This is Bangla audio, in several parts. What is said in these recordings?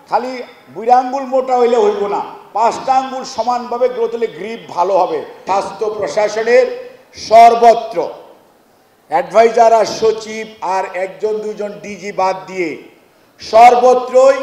খালি 2 আঙ্গুল মোটা হইলে হইব না, 5টা আঙ্গুল সমানভাবে গ্রোথ হলে গ্রিপ ভালো হবে। স্বাস্থ্য প্রশাসনের সর্বত্র অ্যাডভাইজার আর সচিব আর 1-2জন ডিজি বাদ দিয়ে সর্বত্রই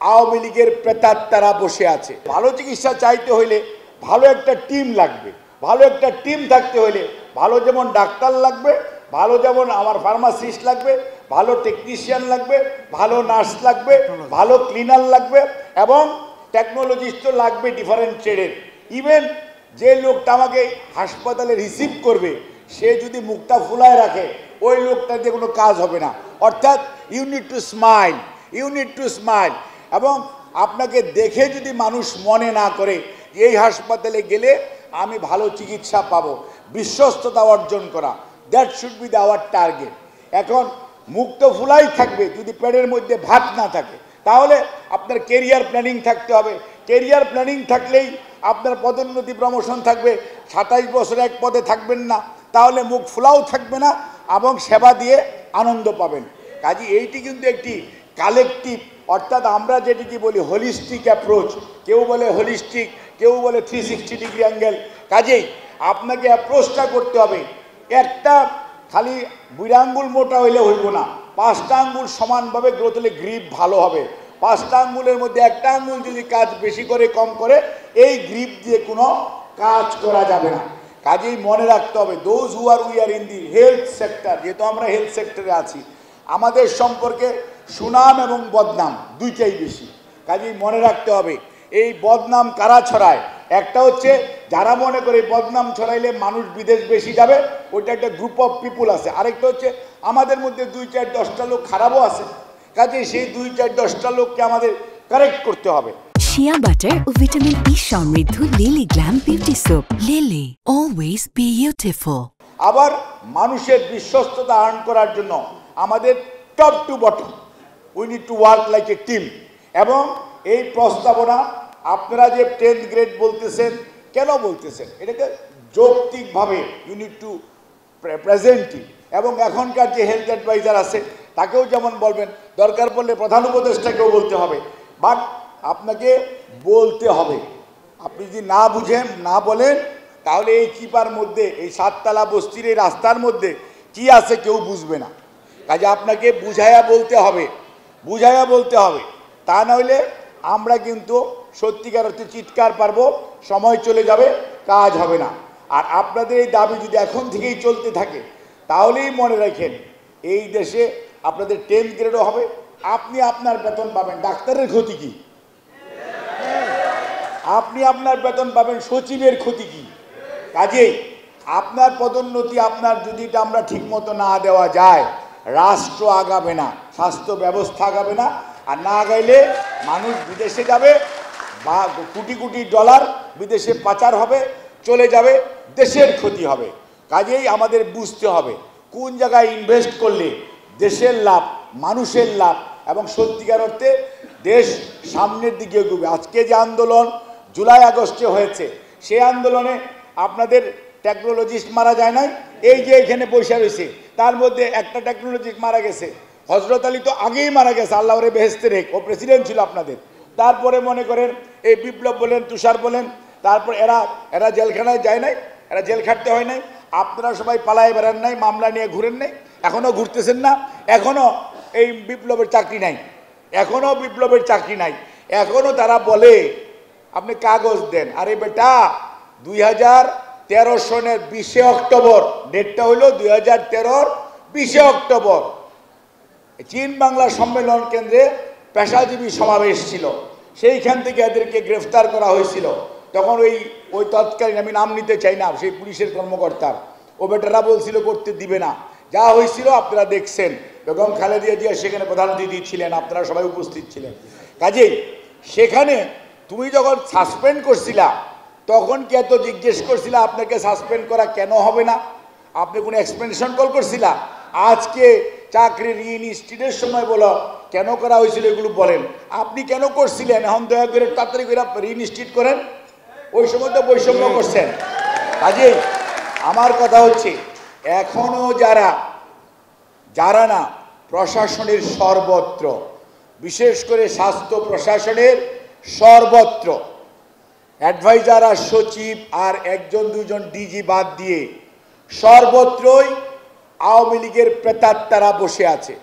আওয়ামী লীগের প্রেতাত্মারা বসে আছে। ভালো চিকিৎসা চাইতে হইলে ভালো একটা টিম লাগবে, ভালো একটা টিম থাকতে হইলে ভালো যেমন ডাক্তার লাগবে, ভালো যেমন আমার ফার্মাসিস্ট লাগবে, ভালো টেকনিশিয়ান লাগবে, ভালো নার্স লাগবে, ভালো ক্লিনার লাগবে এবং টেকনোলজিস্ট তো লাগবে ডিফারেন্ট ট্রেডের। ইভেন যে লোকটা আমাকে হাসপাতালে রিসিভ করবে সে যদি মুখটা ফুলায় রাখে ওই লোকটা দিয়ে কোনো কাজ হবে না। অর্থাৎ you need to smile, you need to smile. এবং আপনাকে দেখে যদি মানুষ মনে না করে এই হাসপাতালে গেলে আমি ভালো চিকিৎসা পাবো, বিশ্বস্ততা অর্জন করা, that should be the our target. এখন মুখ তো ফুলাই থাকবে যদি পেটের মধ্যে ভাত না থাকে, তাহলে আপনার কেরিয়ার প্ল্যানিং থাকতে হবে। কেরিয়ার প্ল্যানিং থাকলেই আপনার পদোন্নতি প্রমোশন থাকবে। 27 বছর এক পদে থাকবেন না, তাহলে মুখ ফুলাও থাকবে না এবং সেবা দিয়ে আনন্দ পাবেন। কাজে এইটি কিন্তু একটি কালেকটিভ, অর্থাৎ আমরা যেটিকে বলি হোলিস্টিক অ্যাপ্রোচ। কেউ বলে হোলিস্টিক, কেউ বলে 360 ডিগ্রি অ্যাঙ্গেল। কাজেই আপনাকে অ্যাপ্রোচটা করতে হবে। একটা খালি 2 আঙ্গুল মোটা হইলে হইব না, 5টা আঙ্গুল সমানভাবে গ্রোথ হলে গ্রিপ ভালো হবে। 5টা আঙ্গুলের মধ্যে একটা আঙ্গুল যদি কাজ বেশি করে কম করে এই গ্রিপ দিয়ে কোনো কাজ করা যাবে না। কাজেই মনে রাখতে হবে those who are we are in the health sector, যেহেতু আমরা হেলথ সেক্টরে আছি, আমাদের সম্পর্কে সুনাম এবং বদনাম দুইটাই বেশি। কাজেই মনে রাখতে হবে এই বদনাম কারা ছড়ায়। একটা হচ্ছে যারা মনে করে বদনাম ছড়াইলে মানুষ বিদেশ বেশি যাবে, ওইটা একটা গ্রুপ অফ পিপুল আছে। আরেকটা হচ্ছে আমাদের মধ্যে 2-4-10টা লোক খারাপও আছে। কাজেই সেই 2-4-10টা লোককে আমাদের কারেক্ট করতে হবে। শিয়া বাটার ও ভিটামিন ই সমৃদ্ধ lily glam beauty soap. Lily, always beautiful. আবার মানুষের বিশ্বস্ততা আর্ন করার জন্য আমাদের top to bottom we need to work like a team. এবং এই প্রস্তাবনা আপনারা যে 10th গ্রেড বলতেছেন, কেন বলতেছেন এটাকে যৌক্তিকভাবে ইউ নিড টু প্রেজেন্ট। এবং এখনকার যে হেলথ অ্যাডভাইজার আছে তাকেও যেমন বলবেন, দরকার পড়লে প্রধান উপদেষ্টাকেও বলতে হবে, বাট আপনাকে বলতে হবে। আপনি যদি না বুঝেন, না বলেন, তাহলে এই চিপার মধ্যে, এই 7তলা বস্তির এই রাস্তার মধ্যে কি আছে কেউ বুঝবে না। কাজে আপনাকে বুঝাইয়া বলতে হবে, বুঝাইয়া বলতে হবে। তা নইলে আমরা কিন্তু সত্যিকার অর্থে চিৎকার পারবো, সময় চলে যাবে, কাজ হবে না। আর আপনাদের এই দাবি যদি এখন থেকেই চলতে থাকে তাহলেই মনে রাখেন এই দেশে আপনাদের 10th গ্রেডও হবে, আপনি আপনার বেতন পাবেন। ডাক্তারের ক্ষতি কি? আপনি আপনার বেতন পাবেন, সচিবের ক্ষতি কি? কাজেই আপনার পদোন্নতি আপনার যদি এটা আমরা ঠিকমতো না দেওয়া যায়, রাষ্ট্র আগাবে না, স্বাস্থ্য ব্যবস্থা আগাবে না। আর না আগাইলে মানুষ বিদেশে যাবে বা কোটি কোটি ডলার বিদেশে পাচার হবে, চলে যাবে, দেশের ক্ষতি হবে। কাজেই আমাদের বুঝতে হবে কোন জায়গায় ইনভেস্ট করলে দেশের লাভ, মানুষের লাভ এবং সত্যিকার অর্থে দেশ সামনের দিকে এগোবে। আজকে যে আন্দোলন জুলাই আগস্টে হয়েছে, সেই আন্দোলনে আপনাদের টেকনোলজিস্ট মারা যায় নাই, এই যে এখানে বসে রয়েছে তার মধ্যে একটা টেকনোলজিস্ট মারা গেছে। হজরত আলী তো আগেই মারা গেছে, আল্লাহ ওরে বেহেশতে রেখ, ও প্রেসিডেন্ট ছিল আপনাদের। তারপরে মনে করেন এই বিপ্লব বলেন, তুষার বলেন, তারপর এরা জেলখানায় যায় নাই, এরা জেল খাটতে হয় নাই। আপনারা সবাই পালায় বেড়ান নাই, মামলা নিয়ে ঘুরেন নাই, এখনও ঘুরতেছেন না, এখনও এই বিপ্লবের চাকরি নাই, এখনও বিপ্লবের চাকরি নাই। এখনও তারা বলে আপনি কাগজ দেন। আরে বেটা 2013 সনের 20 অক্টোবর, ডেটটা হলো 2013 20 অক্টোবর চীন বাংলা সম্মেলন কেন্দ্রে পেশাজীবী সমাবেশ ছিল, সেইখান থেকে এদেরকে গ্রেফতার করা হয়েছিল। তখন ওই তৎকালীন, আমি নাম নিতে চাই না, সেই পুলিশের কর্মকর্তার, ও বেটারা বলছিল করতে দিবে না। যা হয়েছিল আপনারা দেখছেন, বেগম খালেদা জিয়া সেখানে প্রধান অতিথি ছিলেন, আপনারা সবাই উপস্থিত ছিলেন। কাজেই সেখানে তুমি যখন সাসপেন্ড করছিলা তখন কি এত জিজ্ঞেস করছিলা আপনাকে সাসপেন্ড করা কেন হবে না? আপনি কোনো এক্সপ্লেনেশন কল করছিলা? আজকে চাকরি রিইনস্টিটের সময় বলো কেন করা হয়েছিল এগুলো বলেন। আপনি কেন করছিলেন? এখন দয়া করে তাড়াতাড়ি করে রিইনস্টিট করেন। ওই সময় তো বৈষম্য করছেন। কাজেই আমার কথা হচ্ছে এখনও যারা না প্রশাসনের সর্বত্র বিশেষ করে স্বাস্থ্য প্রশাসনের সর্বত্র অ্যাডভাইজার আর সচিব আর একজন দুজন ডিজি বাদ দিয়ে সর্বত্রই আওয়ামী লীগের প্রেতাত্মারা বসে আছে।